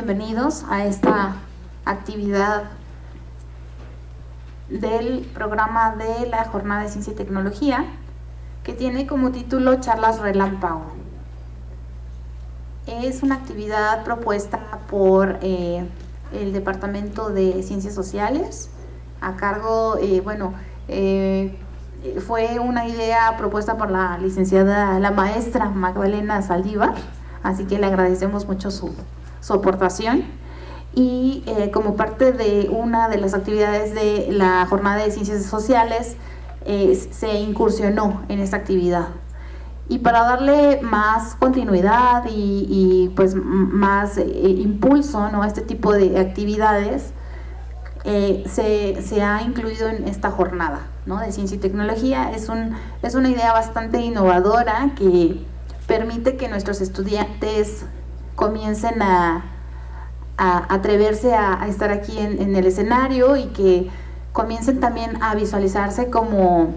bienvenidos a esta actividad del programa de la Jornada de Ciencia y Tecnología, que tiene como título Charlas Relámpago. Es una actividad propuesta por el Departamento de Ciencias Sociales, a cargo, fue una idea propuesta por la licenciada, la maestra Magdalena Saldívar, así que le agradecemos mucho su aportación. Y como parte de una de las actividades de la Jornada de Ciencias Sociales, se incursionó en esta actividad. Y para darle más continuidad y pues más impulso, ¿no?, a este tipo de actividades, se ha incluido en esta jornada, ¿no?, de ciencia y tecnología. Es una idea bastante innovadora que permite que nuestros estudiantes comiencen a atreverse a estar aquí en el escenario, y que comiencen también a visualizarse como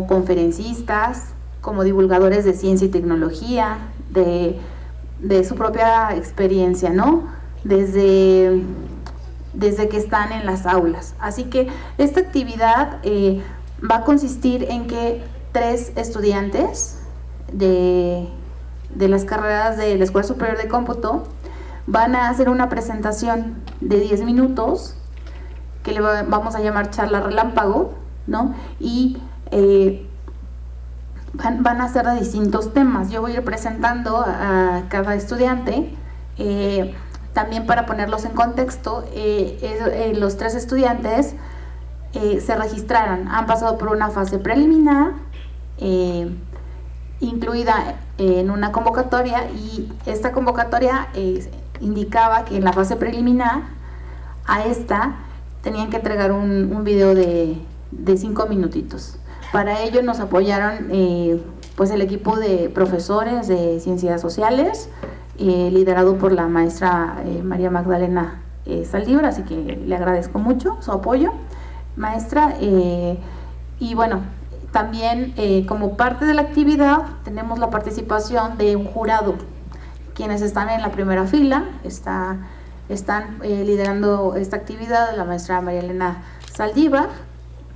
conferencistas, como divulgadores de ciencia y tecnología, de su propia experiencia, ¿no?, desde que están en las aulas. Así que esta actividad va a consistir en que 3 estudiantes de las carreras de la Escuela Superior de Cómputo van a hacer una presentación de 10 minutos que le vamos a llamar charla relámpago, ¿no? Y van a ser de distintos temas. Yo voy a ir presentando a cada estudiante. También, para ponerlos en contexto, los 3 estudiantes se registraron, han pasado por una fase preliminar incluida en una convocatoria, y esta convocatoria indicaba que en la fase preliminar a esta tenían que entregar un video de 5 minutitos. Para ello nos apoyaron pues el equipo de profesores de Ciencias Sociales, liderado por la maestra María Magdalena Saldívar, así que le agradezco mucho su apoyo, maestra. Y bueno, también como parte de la actividad tenemos la participación de un jurado. Quienes están en la primera fila están liderando esta actividad la maestra María Elena Saldívar,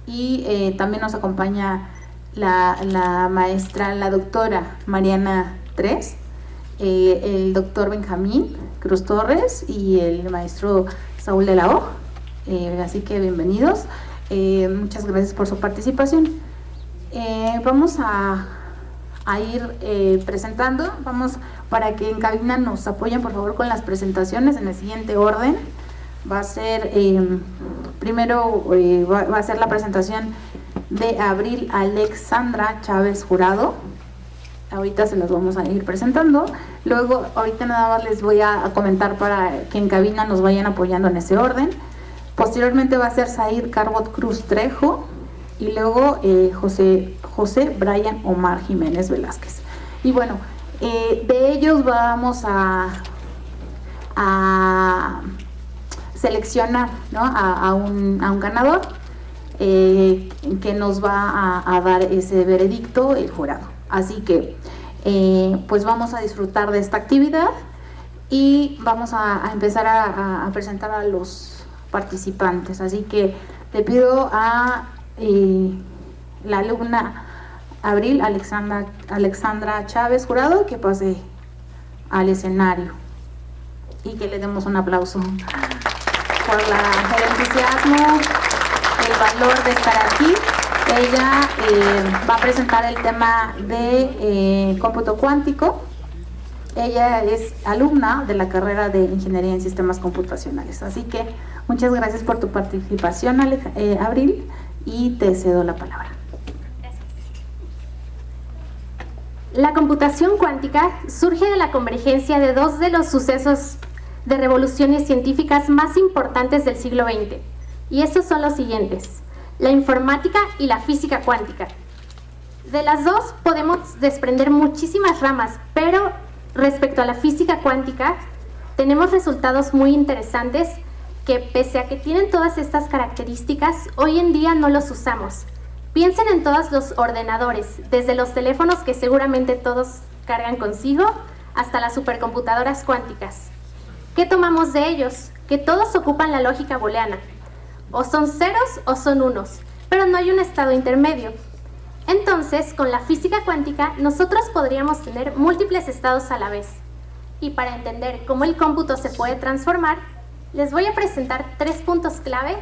y también nos acompaña la maestra, la doctora Mariana Tres, el doctor Benjamín Cruz Torres y el maestro Saúl de la O. Así que bienvenidos, muchas gracias por su participación. Vamos a ir presentando. Para que en cabina nos apoyen por favor con las presentaciones en el siguiente orden. Va a ser primero va a ser la presentación de Abril Alexandra Chávez Jurado. Ahorita se las vamos a ir presentando. Luego, ahorita nada más les voy a comentar para que en cabina nos vayan apoyando en ese orden. Posteriormente va a ser Zair Carbot Cruz Trejo, y luego José Brian Omar Jiménez Velázquez. Y bueno, de ellos vamos a seleccionar, ¿no?, a un ganador que nos va a dar ese veredicto el jurado. Así que pues vamos a disfrutar de esta actividad, y vamos a empezar a presentar a los participantes. Así que le pido a la alumna Abril Alexandra Chávez Jurado que pase al escenario, y que le demos un aplauso por el entusiasmo, el valor de estar aquí. Ella va a presentar el tema de cómputo cuántico. Ella es alumna de la carrera de Ingeniería en Sistemas Computacionales. Así que muchas gracias por tu participación, Abril, y te cedo la palabra. La computación cuántica surge de la convergencia de 2 de los sucesos de revoluciones científicas más importantes del siglo XX, y estos son los siguientes: la informática y la física cuántica. De las dos podemos desprender muchísimas ramas, pero respecto a la física cuántica tenemos resultados muy interesantes que, pese a que tienen todas estas características, hoy en día no los usamos. Piensen en todos los ordenadores, desde los teléfonos que seguramente todos cargan consigo, hasta las supercomputadoras cuánticas. ¿qué tomamos de ellos? Que todos ocupan la lógica booleana. O son ceros o son unos, pero no hay un estado intermedio. Entonces, con la física cuántica, nosotros podríamos tener múltiples estados a la vez. Y para entender cómo el cómputo se puede transformar, les voy a presentar 3 puntos clave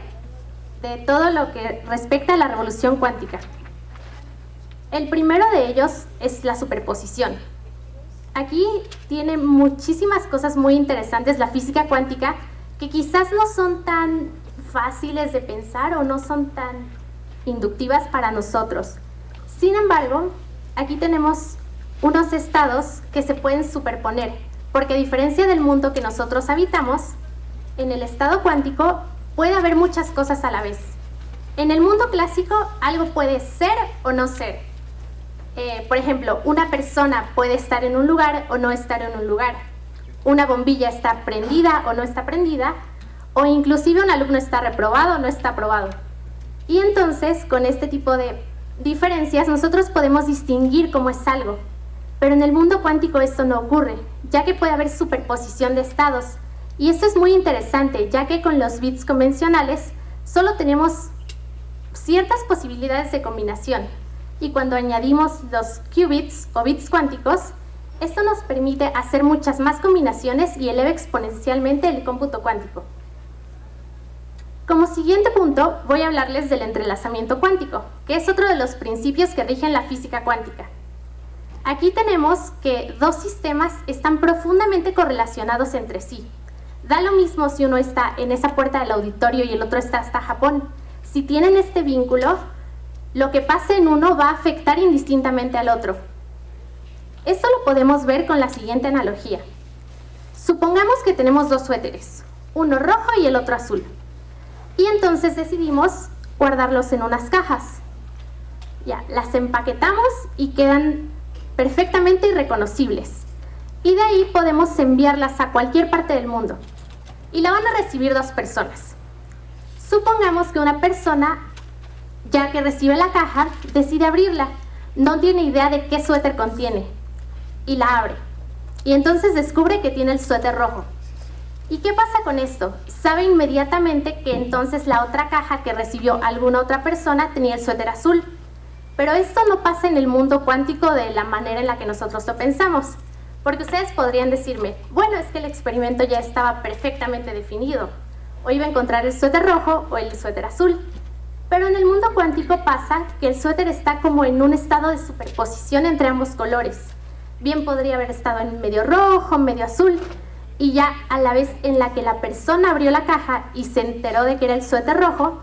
de todo lo que respecta a la revolución cuántica. El primero de ellos es la superposición. Aquí tiene muchísimas cosas muy interesantes la física cuántica que quizás no son tan fáciles de pensar o no son tan inductivas para nosotros. Sin embargo, aquí tenemos unos estados que se pueden superponer, porque a diferencia del mundo que nosotros habitamos, en el estado cuántico puede haber muchas cosas a la vez. En el mundo clásico, algo puede ser o no ser. Por ejemplo, una persona puede estar en un lugar o no estar en un lugar. Una bombilla está prendida o no está prendida, o inclusive un alumno está reprobado o no está aprobado. Y entonces, con este tipo de diferencias, nosotros podemos distinguir cómo es algo. Pero en el mundo cuántico esto no ocurre, ya que puede haber superposición de estados. Y esto es muy interesante, ya que con los bits convencionales solo tenemos ciertas posibilidades de combinación. Y cuando añadimos los qubits o bits cuánticos, esto nos permite hacer muchas más combinaciones y eleva exponencialmente el cómputo cuántico. Como siguiente punto, voy a hablarles del entrelazamiento cuántico, que es otro de los principios que rigen la física cuántica. Aquí tenemos que dos sistemas están profundamente correlacionados entre sí. Da lo mismo si uno está en esa puerta del auditorio y el otro está hasta Japón. Si tienen este vínculo, lo que pase en uno va a afectar indistintamente al otro. Esto lo podemos ver con la siguiente analogía. Supongamos que tenemos 2 suéteres, uno rojo y el otro azul. Y entonces decidimos guardarlos en unas cajas. Ya, las empaquetamos y quedan perfectamente irreconocibles. Y de ahí podemos enviarlas a cualquier parte del mundo. Y la van a recibir 2 personas. Supongamos que una persona, ya que recibe la caja, decide abrirla. No tiene idea de qué suéter contiene. Y la abre. Y entonces descubre que tiene el suéter rojo. ¿Y qué pasa con esto? Sabe inmediatamente que entonces la otra caja que recibió alguna otra persona tenía el suéter azul. Pero esto no pasa en el mundo cuántico de la manera en la que nosotros lo pensamos. Porque ustedes podrían decirme, bueno, es que el experimento ya estaba perfectamente definido. O iba a encontrar el suéter rojo o el suéter azul. Pero en el mundo cuántico pasa que el suéter está como en un estado de superposición entre ambos colores. Bien podría haber estado en medio rojo, medio azul, y ya a la vez en la que la persona abrió la caja y se enteró de que era el suéter rojo,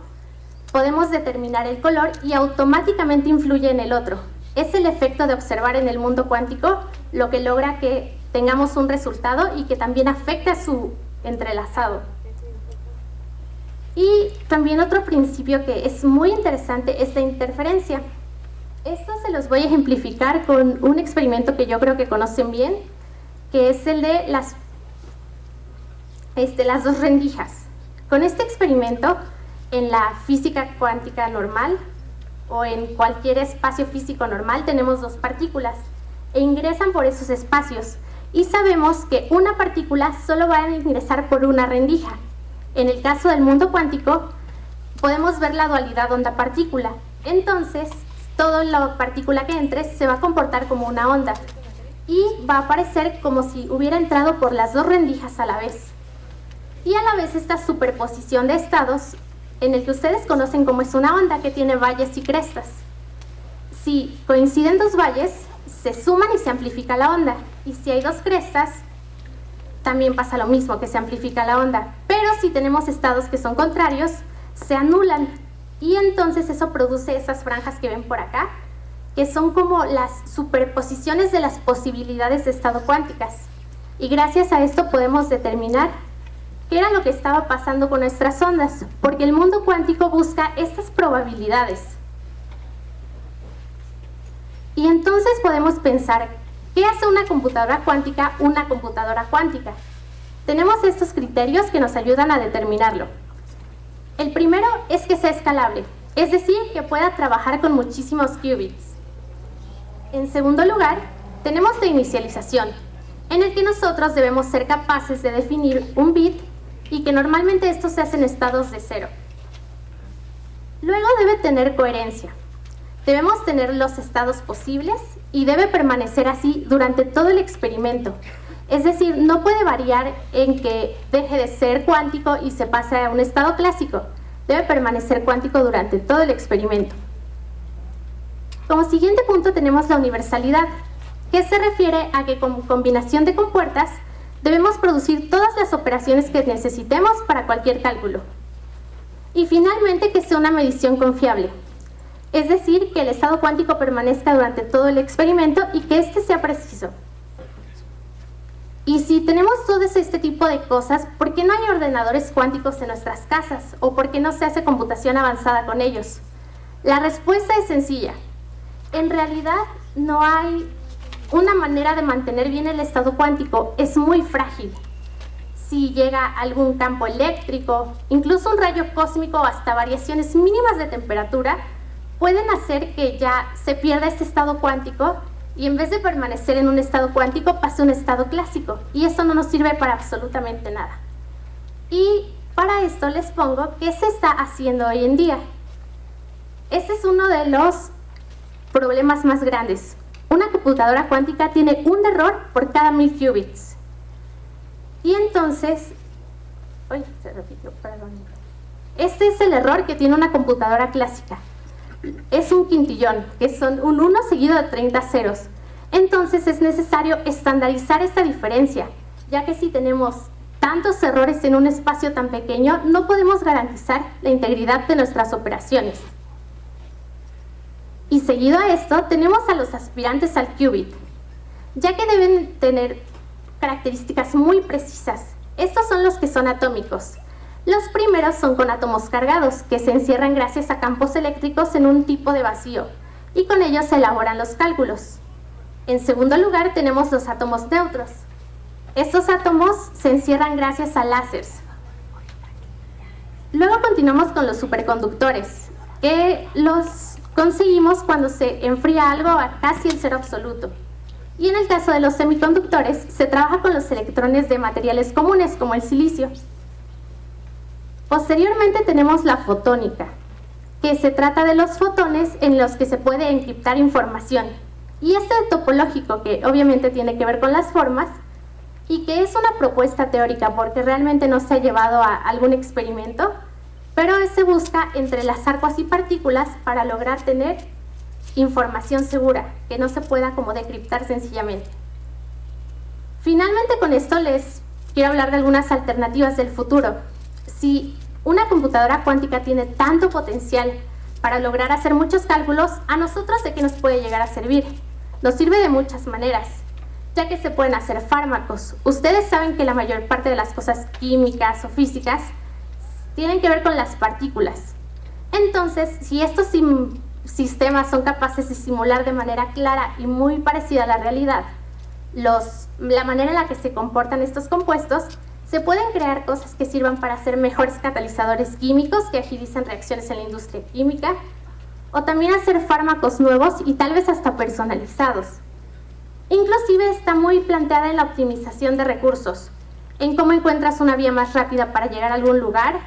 podemos determinar el color y automáticamente influye en el otro. Es el efecto de observar en el mundo cuántico lo que logra que tengamos un resultado y que también afecta su entrelazado. Y también otro principio que es muy interesante es la interferencia. Esto se los voy a ejemplificar con un experimento que yo creo que conocen bien, que es el de las 2 rendijas. Con este experimento, en la física cuántica normal o en cualquier espacio físico normal, tenemos 2 partículas e ingresan por esos espacios. Y sabemos que una partícula solo va a ingresar por una rendija. En el caso del mundo cuántico, podemos ver la dualidad onda-partícula. Entonces, toda la partícula que entre se va a comportar como una onda y va a aparecer como si hubiera entrado por las 2 rendijas a la vez. Y a la vez esta superposición de estados en el que ustedes conocen como es una onda que tiene valles y crestas. Si coinciden 2 valles, se suman y se amplifica la onda. Y si hay 2 crestas, también pasa lo mismo, que se amplifica la onda. Pero si tenemos estados que son contrarios, se anulan. Y entonces eso produce esas franjas que ven por acá, que son como las superposiciones de las posibilidades de estado cuánticas. Y gracias a esto podemos determinar qué era lo que estaba pasando con nuestras ondas, porque el mundo cuántico busca estas probabilidades. Y entonces podemos pensar, ¿qué hace una computadora cuántica una computadora cuántica? Tenemos estos criterios que nos ayudan a determinarlo. El primero es que sea escalable, es decir, que pueda trabajar con muchísimos qubits. En segundo lugar, tenemos la inicialización. en el que nosotros debemos ser capaces de definir un bit y que normalmente esto se hace en estados de 0. Luego debe tener coherencia. Debemos tener los estados posibles y debe permanecer así durante todo el experimento. Es decir, no puede variar en que deje de ser cuántico y se pase a un estado clásico. Debe permanecer cuántico durante todo el experimento. Como siguiente punto tenemos la universalidad, que se refiere a que con combinación de compuertas debemos producir todas las operaciones que necesitemos para cualquier cálculo. Y finalmente que sea una medición confiable. Es decir, que el estado cuántico permanezca durante todo el experimento y que éste sea preciso. Y si tenemos todo este tipo de cosas, ¿por qué no hay ordenadores cuánticos en nuestras casas? ¿O por qué no se hace computación avanzada con ellos? La respuesta es sencilla. En realidad no hay una manera de mantener bien el estado cuántico, es muy frágil. Si llega algún campo eléctrico, incluso un rayo cósmico o hasta variaciones mínimas de temperatura, pueden hacer que ya se pierda este estado cuántico y en vez de permanecer en un estado cuántico pase a un estado clásico, y eso no nos sirve para absolutamente nada. Y para esto les pongo qué se está haciendo hoy en día. Este es uno de los problemas más grandes. Una computadora cuántica tiene un error por cada 1000 qubits. Y entonces, se repitió, perdón. Este es el error que tiene una computadora clásica. Es un quintillón, que son un 1 seguido de 30 ceros. Entonces es necesario estandarizar esta diferencia, ya que si tenemos tantos errores en un espacio tan pequeño, no podemos garantizar la integridad de nuestras operaciones. Y seguido a esto, tenemos a los aspirantes al qubit, ya que deben tener características muy precisas. Estos son los que son atómicos. Los primeros son con átomos cargados, que se encierran gracias a campos eléctricos en un tipo de vacío, y con ellos se elaboran los cálculos. En segundo lugar, tenemos los átomos neutros. Estos átomos se encierran gracias a láseres. Luego continuamos con los superconductores, que los conseguimos cuando se enfría algo a casi el cero absoluto. Y en el caso de los semiconductores, se trabaja con los electrones de materiales comunes, como el silicio. Posteriormente tenemos la fotónica, que se trata de los fotones en los que se puede encriptar información. Y este topológico, que obviamente tiene que ver con las formas, y que es una propuesta teórica porque realmente no se ha llevado a algún experimento, pero se busca entrelazar cuasipartículas para lograr tener información segura, que no se pueda como decriptar sencillamente. Finalmente con esto les quiero hablar de algunas alternativas del futuro. Si una computadora cuántica tiene tanto potencial para lograr hacer muchos cálculos, ¿a nosotros de qué nos puede llegar a servir? Nos sirve de muchas maneras, ya que se pueden hacer fármacos. Ustedes saben que la mayor parte de las cosas químicas o físicas tienen que ver con las partículas. Entonces, si estos sistemas son capaces de simular de manera clara y muy parecida a la realidad la manera en la que se comportan estos compuestos, se pueden crear cosas que sirvan para hacer mejores catalizadores químicos que agilizan reacciones en la industria química, o también hacer fármacos nuevos y tal vez hasta personalizados. Inclusive está muy planteada en la optimización de recursos, en cómo encuentras una vía más rápida para llegar a algún lugar,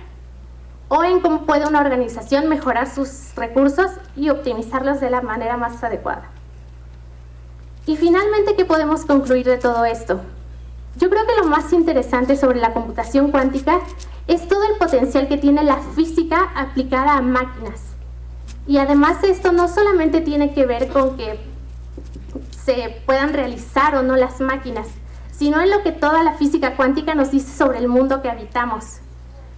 o en cómo puede una organización mejorar sus recursos y optimizarlos de la manera más adecuada. Y finalmente, ¿qué podemos concluir de todo esto? Yo creo que lo más interesante sobre la computación cuántica es todo el potencial que tiene la física aplicada a máquinas. Y además esto no solamente tiene que ver con que se puedan realizar o no las máquinas, sino en lo que toda la física cuántica nos dice sobre el mundo que habitamos.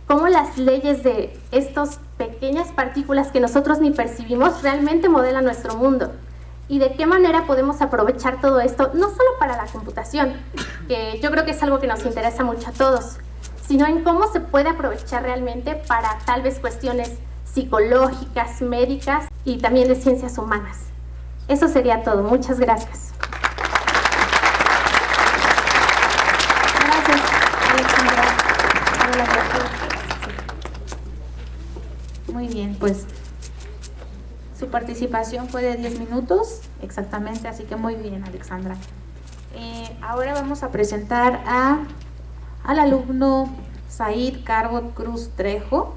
Cómo las leyes de estas pequeñas partículas que nosotros ni percibimos realmente modelan nuestro mundo. Y de qué manera podemos aprovechar todo esto, no solo para la computación, que yo creo que es algo que nos interesa mucho a todos, sino en cómo se puede aprovechar realmente para tal vez cuestiones psicológicas, médicas y también de ciencias humanas. Eso sería todo. Muchas gracias. Gracias, Alexandra. Muy bien, pues su participación fue de 10 minutos, exactamente, así que muy bien, Alexandra. Ahora vamos a presentar al alumno Said Carbot Cruz Trejo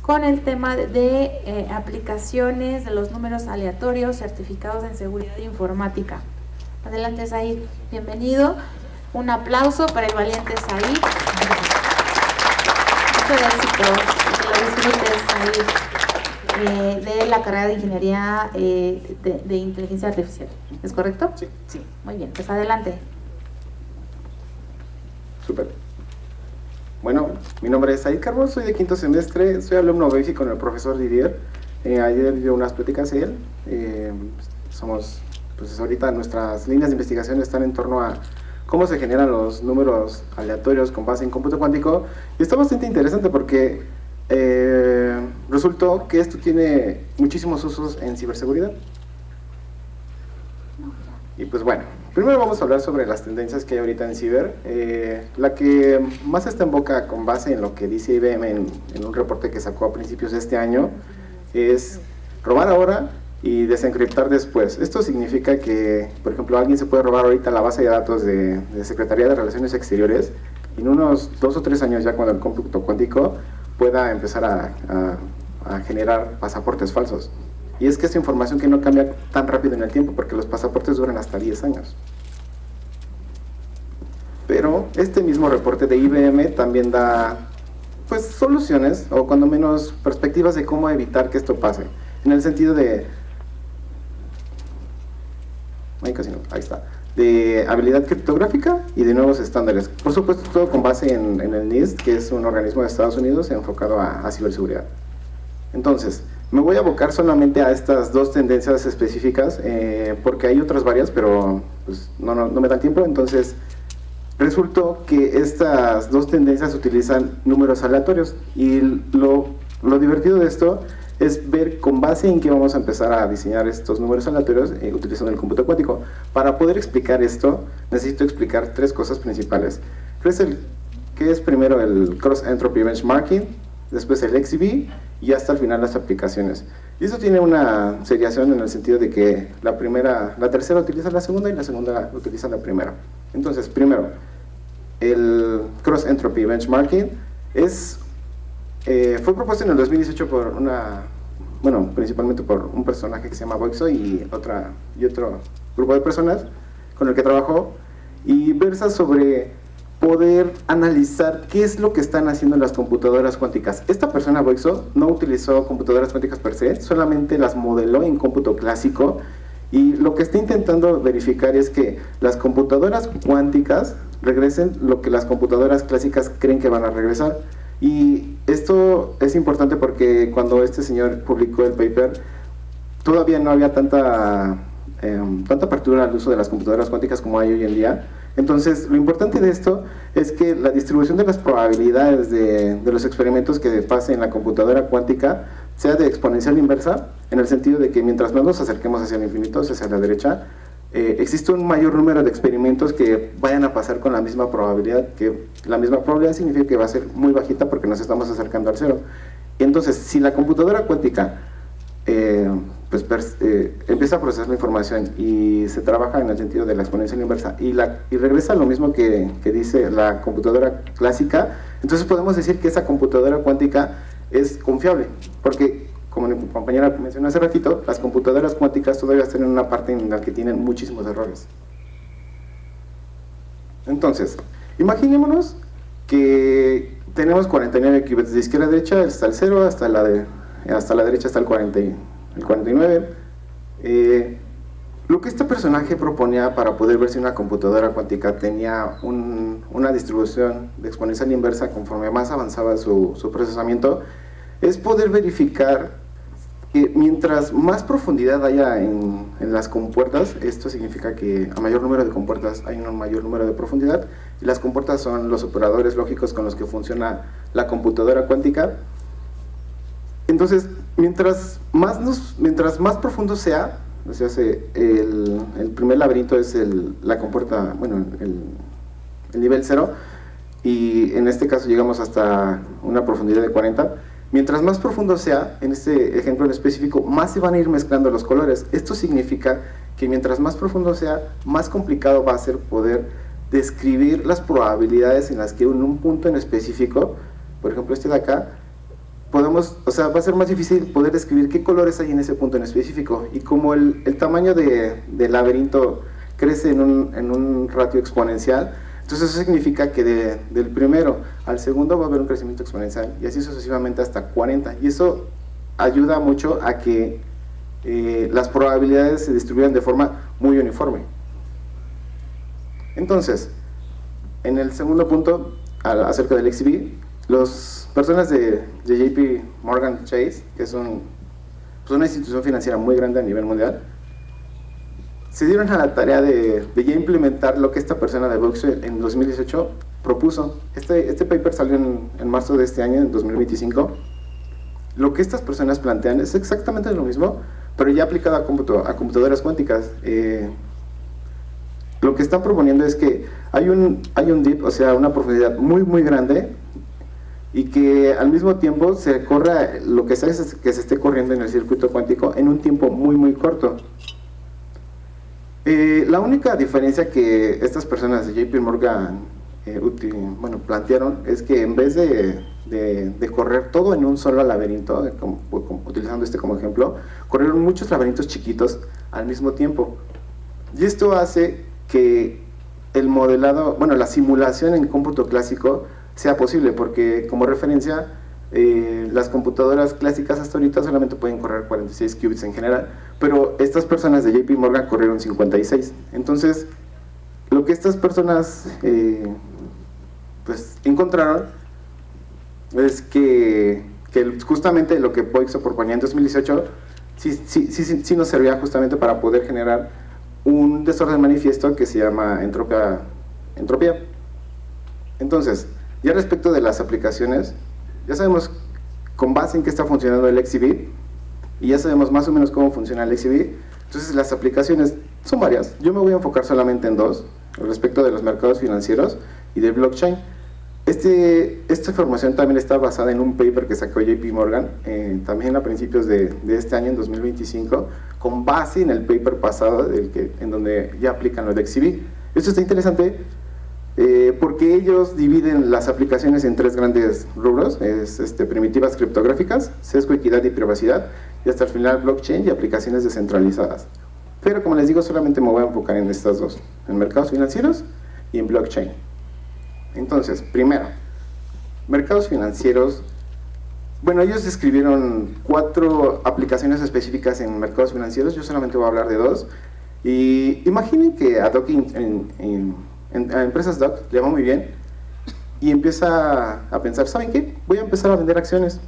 con el tema de aplicaciones de los números aleatorios certificados en seguridad informática. Adelante, Said, bienvenido. Un aplauso para el valiente Said. Mucho éxito, que lo disfrutes, Said, de la carrera de Ingeniería de Inteligencia Artificial. ¿Es correcto? Sí. Sí, muy bien, pues adelante. Súper. Bueno, mi nombre es Said Carbot, soy de quinto semestre, soy alumno BEFI con el profesor Didier. Ayer dio unas pláticas él. Pues ahorita nuestras líneas de investigación están en torno a cómo se generan los números aleatorios con base en cómputo cuántico. Y está bastante interesante porque resultó que esto tiene muchísimos usos en ciberseguridad. Y pues bueno, primero vamos a hablar sobre las tendencias que hay ahorita en ciber. La que más está en boca con base en lo que dice IBM en un reporte que sacó a principios de este año es robar ahora y desencriptar después. Esto significa que, por ejemplo, alguien se puede robar ahorita la base de datos de Secretaría de Relaciones Exteriores y en unos 2 o 3 años ya cuando el cómputo cuántico pueda empezar a generar pasaportes falsos. Y es que esta información que no cambia tan rápido en el tiempo, porque los pasaportes duran hasta 10 años. Pero este mismo reporte de IBM también da pues soluciones, o cuando menos perspectivas de cómo evitar que esto pase. En el sentido de... ahí está. De habilidad criptográfica y de nuevos estándares. Por supuesto, todo con base en el NIST, que es un organismo de Estados Unidos enfocado a ciberseguridad. Entonces, me voy a abocar solamente a estas dos tendencias específicas, porque hay otras varias, pero pues, no me da tiempo. Entonces, resultó que estas dos tendencias utilizan números aleatorios. Y lo divertido de esto es ver con base en qué vamos a empezar a diseñar estos números aleatorios utilizando el cómputo cuántico. Para poder explicar esto, necesito explicar 3 cosas principales. ¿Qué es primero el Cross Entropy Benchmarking? Después el XCB y hasta el final las aplicaciones. Y eso tiene una seriación en el sentido de que la tercera utiliza la segunda y la segunda utiliza la primera. Entonces, primero, el Cross Entropy Benchmarking fue propuesto en el 2018 por principalmente por un personaje que se llama Boixo y otro grupo de personas con el que trabajó, y versa sobre poder analizar qué es lo que están haciendo las computadoras cuánticas. Esta persona, Boixo, no utilizó computadoras cuánticas per se, solamente las modeló en cómputo clásico, y lo que está intentando verificar es que las computadoras cuánticas regresen lo que las computadoras clásicas creen que van a regresar. Y esto es importante porque cuando este señor publicó el paper, todavía no había tanta apertura al uso de las computadoras cuánticas como hay hoy en día. Entonces, lo importante de esto es que la distribución de las probabilidades de los experimentos que pasen en la computadora cuántica sea de exponencial inversa, en el sentido de que mientras más nos acerquemos hacia el infinito, hacia la derecha, existe un mayor número de experimentos que vayan a pasar con la misma probabilidad, que la misma probabilidad significa que va a ser muy bajita porque nos estamos acercando al cero. Y entonces, si la computadora cuántica empieza a procesar la información y se trabaja en el sentido de la exponencial inversa y regresa lo mismo que dice la computadora clásica, entonces podemos decir que esa computadora cuántica es confiable, porque como mi compañera mencionó hace ratito, las computadoras cuánticas todavía están en una parte en la que tienen muchísimos errores. Entonces, imaginémonos que tenemos 49 qubits, de izquierda a derecha está el 0, hasta la derecha está el 49. Lo que este personaje proponía para poder ver si una computadora cuántica tenía una distribución de exponencial inversa conforme más avanzaba su procesamiento, es poder verificar que mientras más profundidad haya en las compuertas, esto significa que a mayor número de compuertas hay un mayor número de profundidad, y las compuertas son los operadores lógicos con los que funciona la computadora cuántica. Entonces, mientras más profundo sea, o sea, el primer laberinto es la compuerta, el nivel 0, y en este caso llegamos hasta una profundidad de 40. Mientras más profundo sea, en este ejemplo en específico, más se van a ir mezclando los colores. Esto significa que mientras más profundo sea, más complicado va a ser poder describir las probabilidades en las que en un punto en específico, por ejemplo este de acá, podemos, o sea, va a ser más difícil poder describir qué colores hay en ese punto en específico. Y como el tamaño del laberinto crece en un ratio exponencial, entonces eso significa que del primero al segundo va a haber un crecimiento exponencial y así sucesivamente hasta 40. Y eso ayuda mucho a que las probabilidades se distribuyan de forma muy uniforme. Entonces, en el segundo punto, acerca del XCB, las personas de JP Morgan Chase, que es una institución financiera muy grande a nivel mundial, se dieron a la tarea de ya implementar lo que esta persona de Boxer en 2018 propuso. Este paper salió en marzo de este año, en 2025. Lo que estas personas plantean es exactamente lo mismo, pero ya aplicado a computadoras cuánticas. Lo que están proponiendo es que hay un dip, o sea, una profundidad muy muy grande, y que al mismo tiempo se corra lo que sea que se esté corriendo en el circuito cuántico en un tiempo muy muy corto. La única diferencia que estas personas de JP Morgan plantearon es que en vez de correr todo en un solo laberinto, utilizando este como ejemplo, corrieron muchos laberintos chiquitos al mismo tiempo. Y esto hace que el modelado, la simulación en cómputo clásico sea posible, porque como referencia, las computadoras clásicas hasta ahorita solamente pueden correr 46 qubits en general, pero estas personas de JP Morgan corrieron 56. Entonces, lo que estas personas encontraron es que justamente lo que Boixo proponía en 2018 sí nos servía justamente para poder generar un desorden manifiesto que se llama entropía. Entonces, ya respecto de las aplicaciones, ya sabemos con base en qué está funcionando el XCB y ya sabemos más o menos cómo funciona el XCB. Entonces las aplicaciones son varias. Yo me voy a enfocar solamente en dos, respecto de los mercados financieros y del blockchain. Esta información también está basada en un paper que sacó JP Morgan, también a principios de este año, en 2025, con base en el paper pasado, en donde ya aplican lo de XCB. Esto está interesante porque ellos dividen las aplicaciones en tres grandes rubros: primitivas criptográficas, sesgo, equidad y privacidad, y hasta el final blockchain y aplicaciones descentralizadas. Pero como les digo, solamente me voy a enfocar en estas dos, en mercados financieros y en blockchain. Entonces, primero, mercados financieros. Ellos describieron 4 aplicaciones específicas en mercados financieros. Yo solamente voy a hablar de 2. Y imaginen que a Doc a empresas Doc le va muy bien y empieza a pensar, ¿saben qué? Voy a empezar a vender acciones.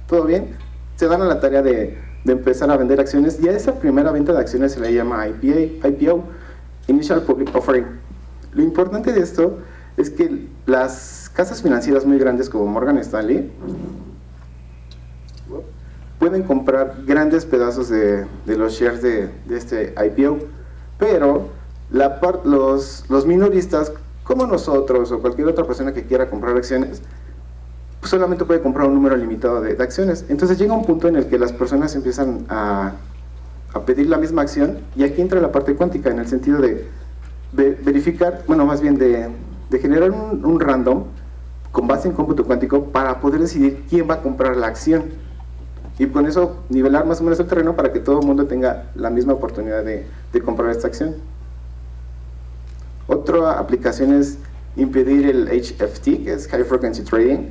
¿Todo bien? Se dan a la tarea de empezar a vender acciones, y a esa primera venta de acciones se le llama IPO, Initial Public Offering. Lo importante de esto es que las casas financieras muy grandes como Morgan Stanley pueden comprar grandes pedazos de los shares de este IPO, pero los minoristas como nosotros o cualquier otra persona que quiera comprar acciones solamente puede comprar un número limitado de acciones. Entonces llega un punto en el que las personas empiezan a pedir la misma acción, y aquí entra la parte cuántica, en el sentido de verificar, más bien de generar un random con base en cómputo cuántico para poder decidir quién va a comprar la acción, y con eso nivelar más o menos el terreno para que todo el mundo tenga la misma oportunidad de comprar esta acción. Otra aplicación es impedir el HFT, que es High Frequency Trading.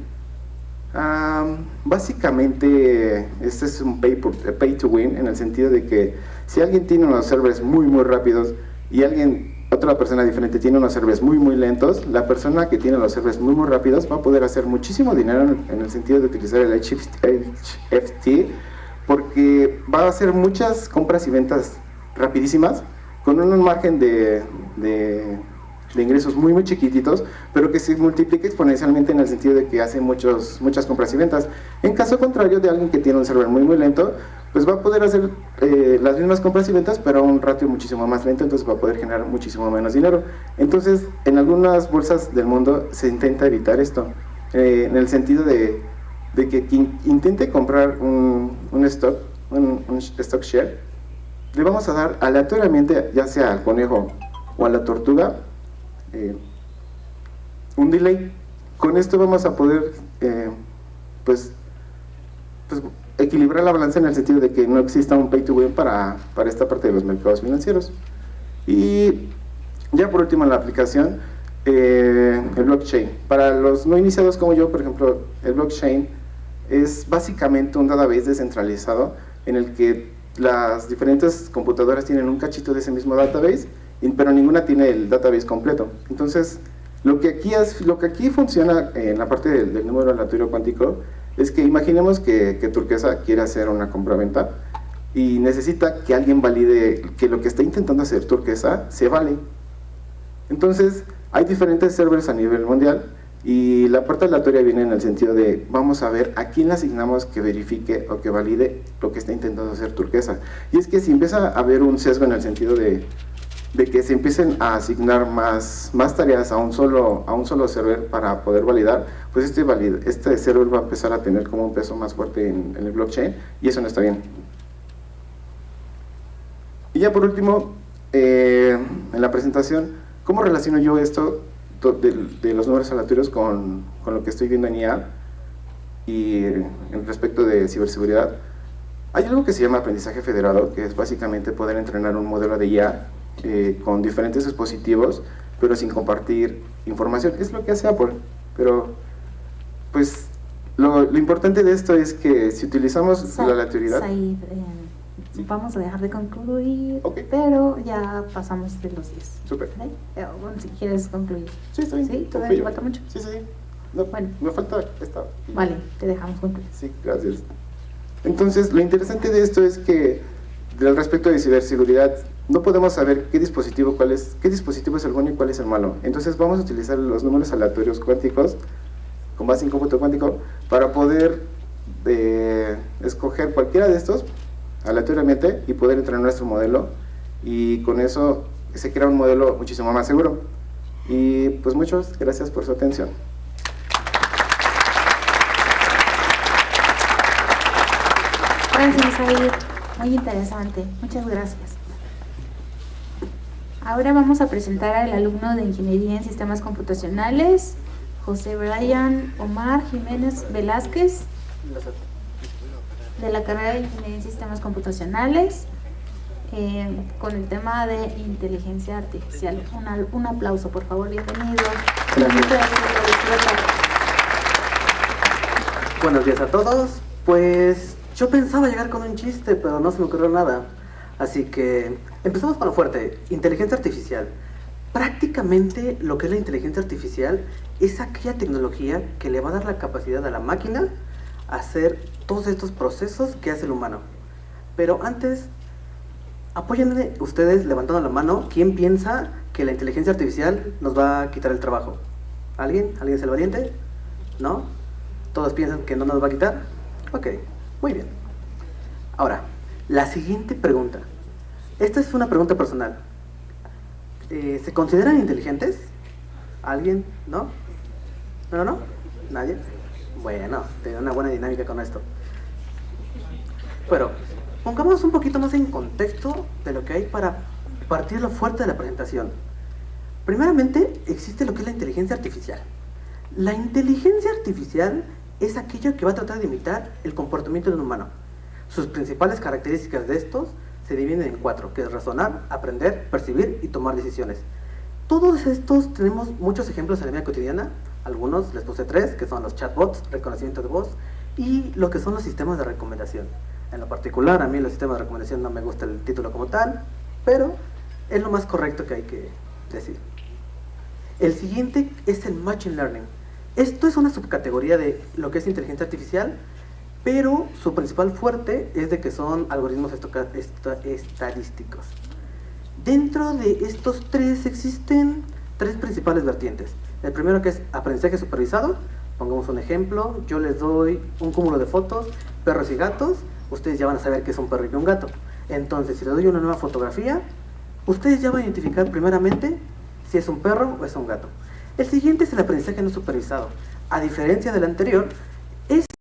Básicamente este es un pay to win, en el sentido de que si alguien tiene unos servers muy muy rápidos y otra persona diferente tiene unos servers muy muy lentos, la persona que tiene los servers muy muy rápidos va a poder hacer muchísimo dinero en el sentido de utilizar el HFT, porque va a hacer muchas compras y ventas rapidísimas con un margen de ingresos muy muy chiquititos, pero que se multiplica exponencialmente, en el sentido de que hace muchas compras y ventas. En caso contrario de alguien que tiene un server muy muy lento, pues va a poder hacer las mismas compras y ventas, pero a un ratio muchísimo más lento, entonces va a poder generar muchísimo menos dinero. Entonces, en algunas bolsas del mundo se intenta evitar esto, en el sentido de que quien intente comprar un stock share, le vamos a dar aleatoriamente, ya sea al conejo o a la tortuga, un delay. Con esto vamos a poder pues equilibrar la balanza en el sentido de que no exista un pay to win para esta parte de los mercados financieros. Y ya por último, la aplicación, el blockchain. Para los no iniciados como yo, por ejemplo, el blockchain es básicamente un database descentralizado en el que las diferentes computadoras tienen un cachito de ese mismo database, pero ninguna tiene el database completo. Entonces, lo que aquí funciona en la parte del número aleatorio cuántico es que imaginemos que Turquesa quiere hacer una compraventa y necesita que alguien valide que lo que está intentando hacer Turquesa se vale. Entonces, hay diferentes servers a nivel mundial y la parte aleatoria viene en el sentido de vamos a ver a quién le asignamos que verifique o que valide lo que está intentando hacer Turquesa. Y es que si empieza a haber un sesgo en el sentido de que se empiecen a asignar más tareas a un solo server para poder validar, pues este server va a empezar a tener como un peso más fuerte en el blockchain y eso no está bien. Y ya por último, en la presentación, ¿cómo relaciono yo esto de los números aleatorios con lo que estoy viendo en IA y en respecto de ciberseguridad? Hay algo que se llama aprendizaje federado, que es básicamente poder entrenar un modelo de IA con diferentes dispositivos, pero sin compartir información. Es lo que hace Apple, pero pues lo importante de esto es que si utilizamos la aleatoriedad... Said, vamos a dejar de concluir, okay, pero ya pasamos de los 10. Súper. Bueno, si quieres concluir. Sí, está bien. ¿Sí? ¿Todavía te falta mucho? Sí. No, bueno, me falta esta. Vale, te dejamos concluir. Sí, gracias. Entonces, lo interesante de esto es que, del respecto de ciberseguridad, no podemos saber qué dispositivo es el bueno y cuál es el malo. Entonces, vamos a utilizar los números aleatorios cuánticos, con base en cómputo cuántico, para poder escoger cualquiera de estos aleatoriamente y poder entrenar nuestro modelo, y con eso se crea un modelo muchísimo más seguro. Y pues muchas gracias por su atención. Gracias, Said. Muy interesante. Muchas gracias. Ahora vamos a presentar al alumno de Ingeniería en Sistemas Computacionales, José Brian Omar Jiménez Velázquez, de la carrera de Ingeniería en Sistemas Computacionales, con el tema de inteligencia artificial. Un aplauso, por favor, bienvenido. Buenos días a todos. Pues yo pensaba llegar con un chiste, pero no se me ocurrió nada. Así que empezamos con lo fuerte, inteligencia artificial. Prácticamente lo que es la inteligencia artificial es aquella tecnología que le va a dar la capacidad a la máquina a hacer todos estos procesos que hace el humano. Pero antes, apóyenme ustedes levantando la mano. ¿Quién piensa que la inteligencia artificial nos va a quitar el trabajo? ¿Alguien? ¿Alguien es el valiente? ¿No? ¿Todos piensan que no nos va a quitar? Ok, muy bien. Ahora, la siguiente pregunta. Esta es una pregunta personal. ¿Se consideran inteligentes? ¿Alguien? ¿No? ¿No? ¿Nadie? Bueno, tengo una buena dinámica con esto. Pero, pongamos un poquito más en contexto de lo que hay para partir lo fuerte de la presentación. Primeramente, existe lo que es la inteligencia artificial. La inteligencia artificial es aquello que va a tratar de imitar el comportamiento de un humano. Sus principales características de estos se dividen en 4, que es razonar, aprender, percibir y tomar decisiones. Todos estos tenemos muchos ejemplos en la vida cotidiana. Algunos les puse 3, que son los chatbots, reconocimiento de voz, y lo que son los sistemas de recomendación. En lo particular, a mí los sistemas de recomendación no me gusta el título como tal, pero es lo más correcto que hay que decir. El siguiente es el Machine Learning. Esto es una subcategoría de lo que es inteligencia artificial, pero su principal fuerte es de que son algoritmos estadísticos. Dentro de estos 3 existen 3 principales vertientes. El primero, que es aprendizaje supervisado. Pongamos un ejemplo, yo les doy un cúmulo de fotos, perros y gatos, ustedes ya van a saber qué es un perro y un gato. Entonces, si les doy una nueva fotografía, ustedes ya van a identificar primeramente si es un perro o es un gato. El siguiente es el aprendizaje no supervisado. A diferencia del anterior,